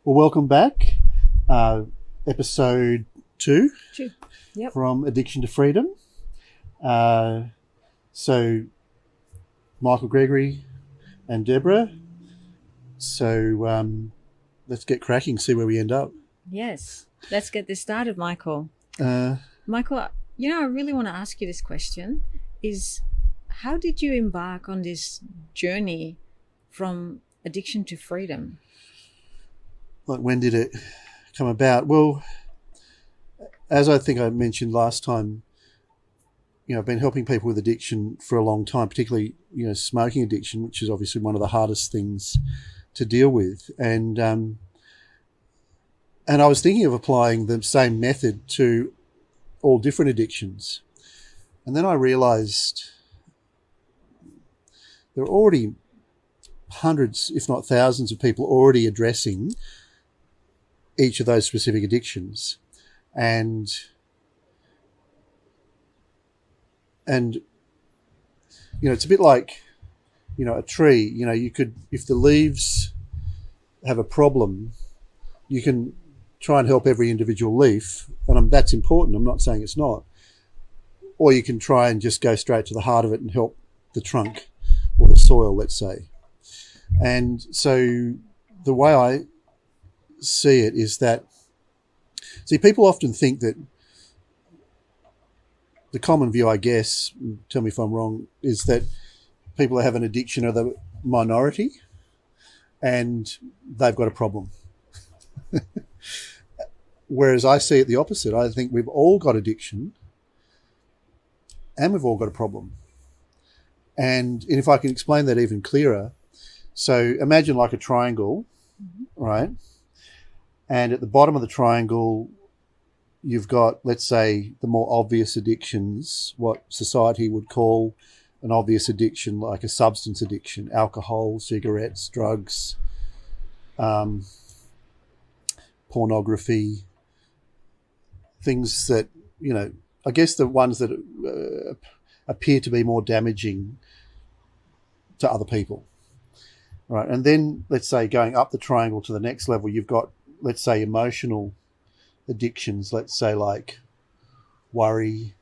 Well, welcome back. Episode 2 True. Yep. from Addiction to Freedom. So, Michael Gregory and Deborah. So, let's get cracking, see where we end up. Yes. Let's get this started, Michael. Uh, Michael, I really want to ask you this question is how did you embark on this journey from addiction to freedom? like, when did it come about? Well, as I think I mentioned last time, I've been helping people with addiction for a long time, particularly, smoking addiction, which is obviously one of the hardest things to deal with. And I was thinking of applying the same method to all different addictions. And then I realized there are already hundreds, if not thousands of people already addressing each of those specific addictions. And it's a bit like, a tree. You could, if the leaves have a problem, you can try and help every individual leaf, and that's important. I'm not saying it's not. Or you can try and just go straight to the heart of it and help the trunk or the soil, let's say. And so the way I see it is that, people often think that the common view, I guess, tell me if I'm wrong, is that people that have an addiction are the minority and they've got a problem. Whereas I see it the opposite. I think we've all got addiction and we've all got a problem. And if I can explain that even clearer, so imagine like a triangle, right? And at the bottom of the triangle, you've got, let's say, the more obvious addictions, what society would call an obvious addiction, like a substance addiction, alcohol, cigarettes, drugs, pornography, things that, I guess the ones that appear to be more damaging to other people, right? And then, let's say, going up the triangle to the next level, you've got, let's say, emotional addictions, let's say like worry,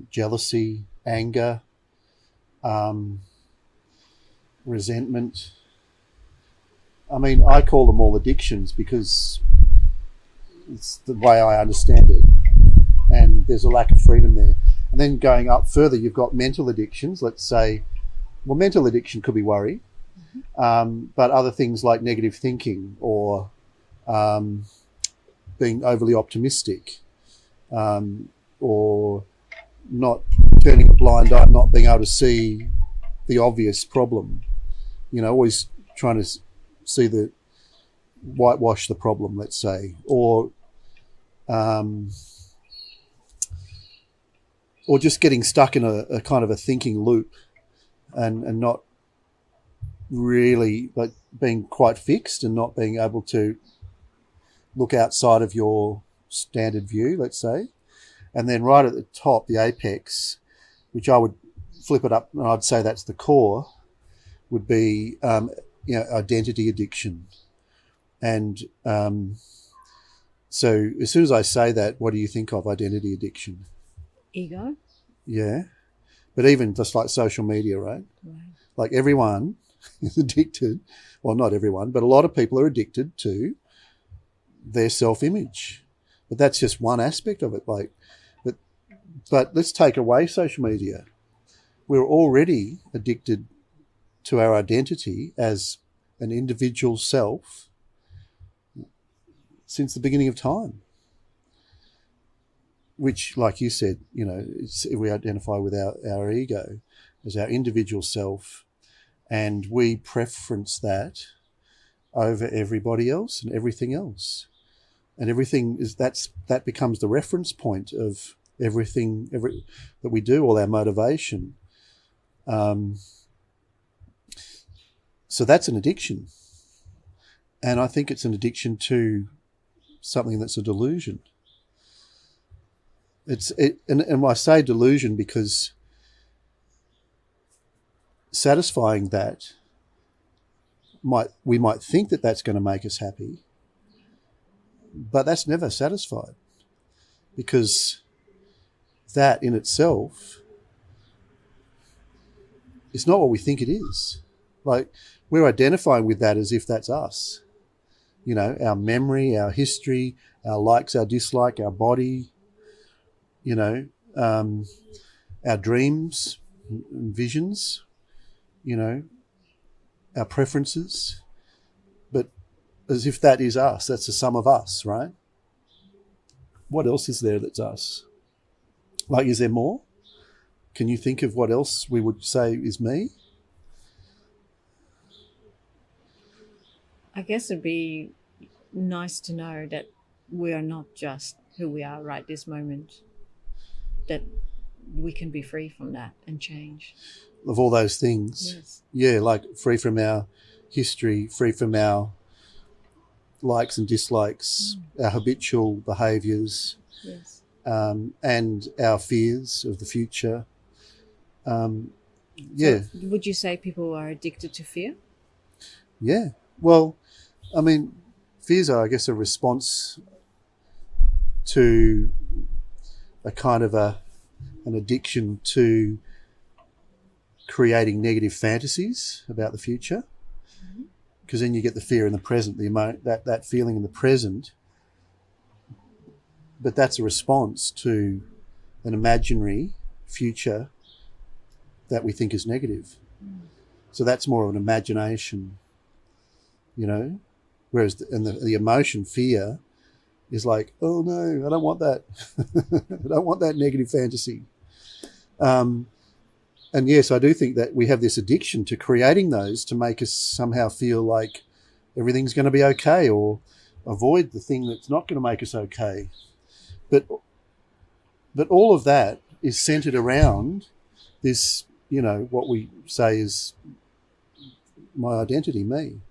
jealousy, anger, resentment. I mean, I call them all addictions because it's the way I understand it, and there's a lack of freedom there. And then going up further, you've got mental addictions. Let's say, well, mental addiction could be worry, but other things like negative thinking or being overly optimistic, or not turning a blind eye, not being able to see the obvious problem, always trying to see the whitewash the problem, let's say, or just getting stuck in a kind of a thinking loop and not really, like, being quite fixed and not being able to look outside of your standard view, let's say. And then right at the top, the apex, which I would flip it up and I'd say that's the core, would be identity addiction. And so as soon as I say that, what do you think of identity addiction? Ego? Yeah. But even just like social media, right? Like everyone is addicted. Well, not everyone, but a lot of people are addicted to their self-image. But that's just one aspect of it. But let's take away social media. We're already addicted to our identity as an individual self since the beginning of time, which, like you said, we identify with our ego as our individual self, and we preference that over everybody else and everything else. And everything that becomes the reference point of everything that we do, all our motivation. So that's an addiction. And I think it's an addiction to something that's a delusion. And I say delusion because satisfying that we might think that that's going to make us happy, but that's never satisfied, because that in itself is not what we think it is. Like, we're identifying with that as if that's us. You know, our memory, our history, our likes, our dislike, our body, you know, our dreams and visions, you know, our preferences. But as if that is us, that's the sum of us, right? What else is there that's us? Like, is there more? Can you think of what else we would say is me? I guess it'd be nice to know that we are not just who we are right this moment, that we can be free from that and change. Of all those things. Yes. Yeah, like free from our history, free from our likes and dislikes, our habitual behaviours, Yes. and our fears of the future. Yeah. So would you say people are addicted to fear? Yeah. Well, I mean, fears are, I guess, a response to a kind of an addiction to creating negative fantasies about the future, because then you get the fear in the present, that feeling in the present, but that's a response to an imaginary future that we think is negative. So that's more of an imagination, you know, whereas the emotion, fear, is like, oh no, I don't want that. I don't want that negative fantasy. And yes, I do think that we have this addiction to creating those to make us somehow feel like everything's going to be okay, or avoid the thing that's not going to make us okay. But all of that is centered around this, you know, what we say is my identity, me.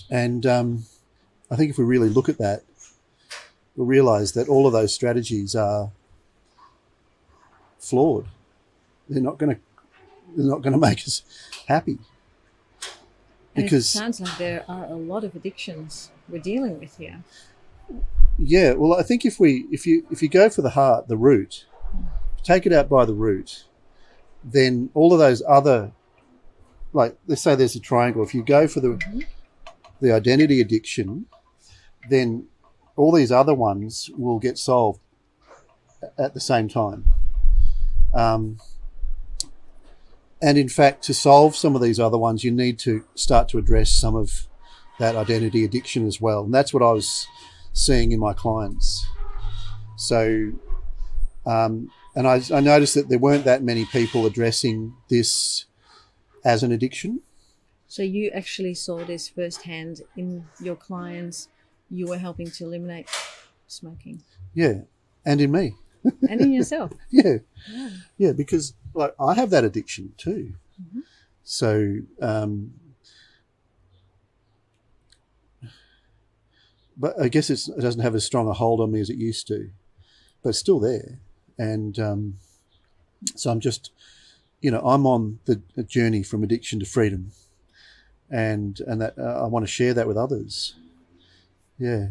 And I think if we really look at that, we'll realize that all of those strategies are flawed. They're not going to make us happy. And Because it sounds like there are a lot of addictions we're dealing with here. yeah, well, I think if you go for the heart, the root, take it out by the root, then all of those other, like, let's say there's a triangle. If you go for the identity addiction, then all these other ones will get solved at the same time. And in fact, to solve some of these other ones, you need to start to address some of that identity addiction as well. And that's what I was seeing in my clients. So, and I noticed that there weren't that many people addressing this as an addiction. So you actually saw this firsthand in your clients. You were helping to eliminate smoking. Yeah. And in me. And in yourself. Yeah. Yeah. Yeah, because like I have that addiction too. Mm-hmm. So, but I guess it doesn't have as strong a hold on me as it used to, but it's still there. And so I'm just, you know, I'm on the journey from addiction to freedom, and that I want to share that with others. Yeah.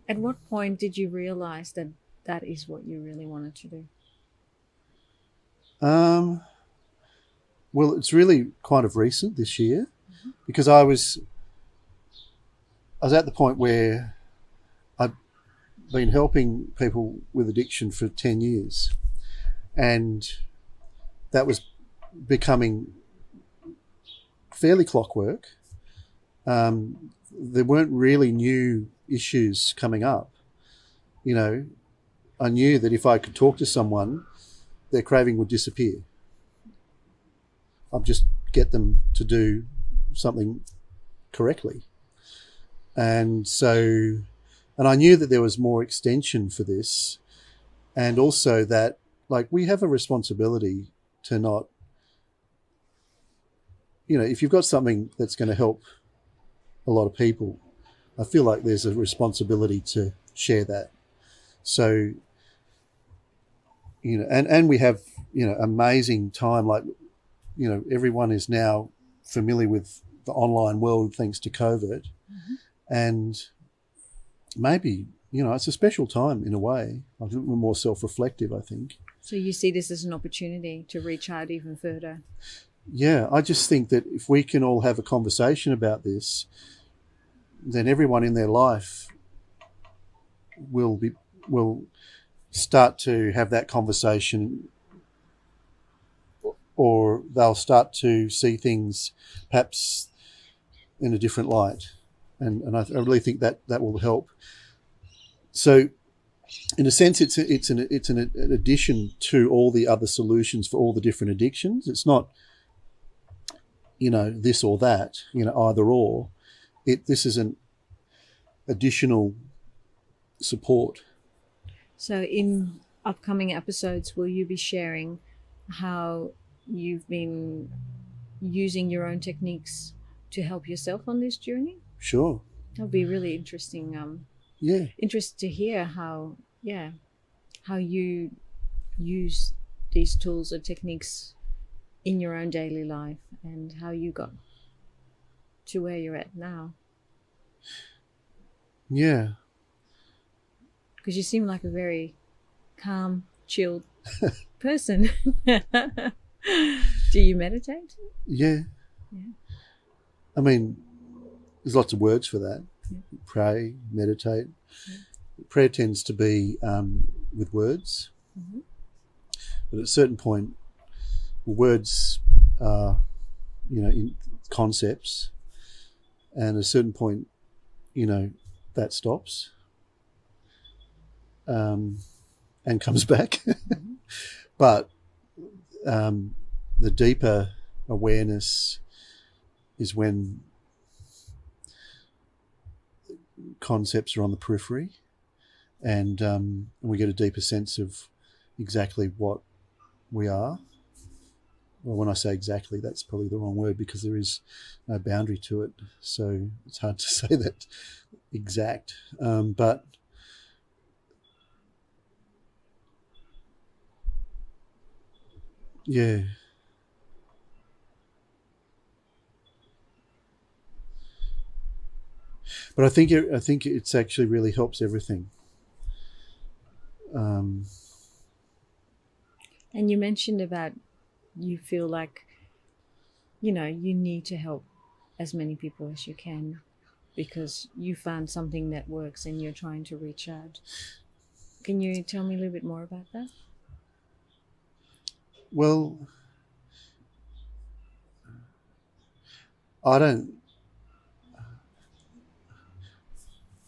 At what point did you realize that that is what you really wanted to do? Well, it's really kind of recent this year, because I was at the point where I've been helping people with addiction for 10 years, and that was becoming fairly clockwork. There weren't really new issues coming up. You know, I knew that if I could talk to someone, their craving would disappear. I'd just get them to do something correctly. And so, and I knew that there was more extension for this, and also that, like, we have a responsibility to not, you know, if you've got something that's going to help a lot of people, I feel like there's a responsibility to share that. So, you know, and we have, you know, amazing time. Like, everyone is now familiar with the online world thanks to COVID. Mm-hmm. And maybe, it's a special time in a way. I think we're more self-reflective, I think. So you see this as an opportunity to reach out even further? Yeah, I just think that if we can all have a conversation about this, then everyone in their life will start to have that conversation, or they'll start to see things perhaps in a different light. And I really think that will help. So in a sense, it's an addition to all the other solutions for all the different addictions. It's not, this or that, either or. This is an additional support. So in upcoming episodes, will you be sharing how you've been using your own techniques to help yourself on this journey? Sure. That'll be really interesting. Yeah. Interested to hear how you use these tools or techniques in your own daily life and how you got to where you're at now. Yeah. Because you seem like a very calm, chilled person. Do you meditate? Yeah. I mean, there's lots of words for that. Yeah. Pray, meditate. Yeah. Prayer tends to be with words. Mm-hmm. But at a certain point, words are, in concepts. And at a certain point, that stops and comes back. Mm-hmm. But the deeper awareness is when concepts are on the periphery, and we get a deeper sense of exactly what we are. Well, when I say exactly, that's probably the wrong word, because there is no boundary to it. So it's hard to say that exact. But yeah. But I think it's actually really helps everything. And you mentioned about you feel like, you need to help as many people as you can because you found something that works and you're trying to reach out. Can you tell me a little bit more about that? Well, I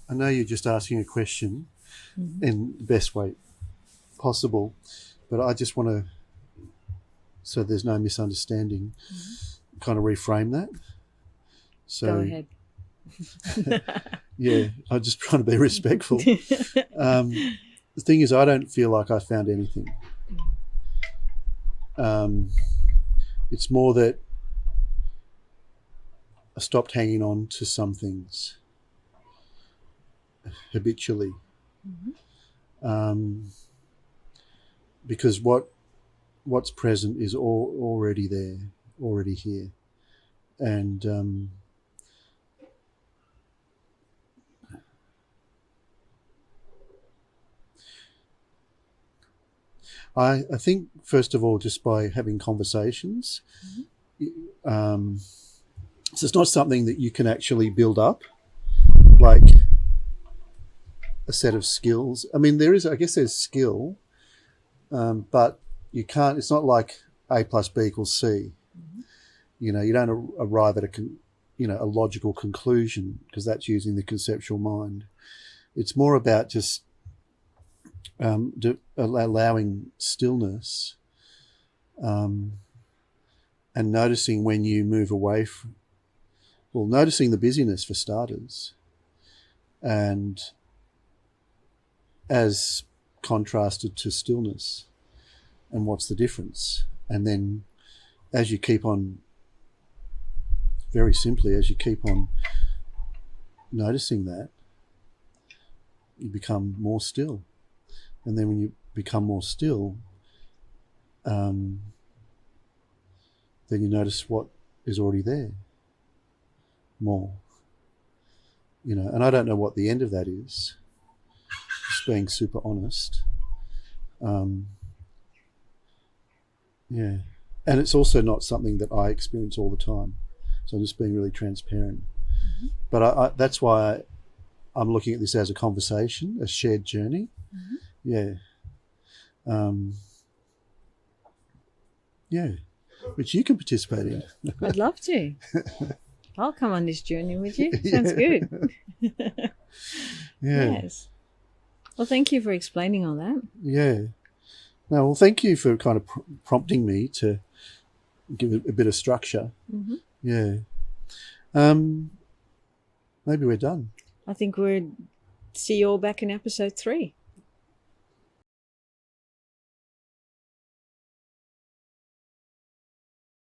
know you're just asking a question mm-hmm. in the best way possible, but I just want to, so there's no misunderstanding, mm-hmm. kind of reframe that. So, go ahead. Yeah, I'm just trying to be respectful. The thing is, I don't feel like I found anything. It's more that I stopped hanging on to some things habitually. Mm-hmm. Because what's present is already there, already here. And I think, first of all, just by having conversations, mm-hmm. So it's not something that you can actually build up, like a set of skills. I mean, there's skill, but you can't, it's not like A plus B equals C. Mm-hmm. You don't arrive at a logical conclusion, because that's using the conceptual mind. It's more about just allowing stillness and noticing when you move away from, noticing the busyness for starters, and as contrasted to stillness, and what's the difference. And then as you keep on, very simply, as you keep on noticing that, you become more still. And then when you become more still, then then you notice what is already there more. You know, and I don't know what the end of that is. Just being super honest. Yeah. And it's also not something that I experience all the time. So I'm just being really transparent. Mm-hmm. But that's why I'm looking at this as a conversation, a shared journey. Mm-hmm. Yeah. Yeah. Which you can participate in. I'd love to. I'll come on this journey with you. Sounds good. Yeah. Yes. Well, thank you for explaining all that. Yeah. No, well, thank you for kind of prompting me to give it a bit of structure. Mm-hmm. Yeah. Maybe we're done. I think we'll see you all back in episode 3.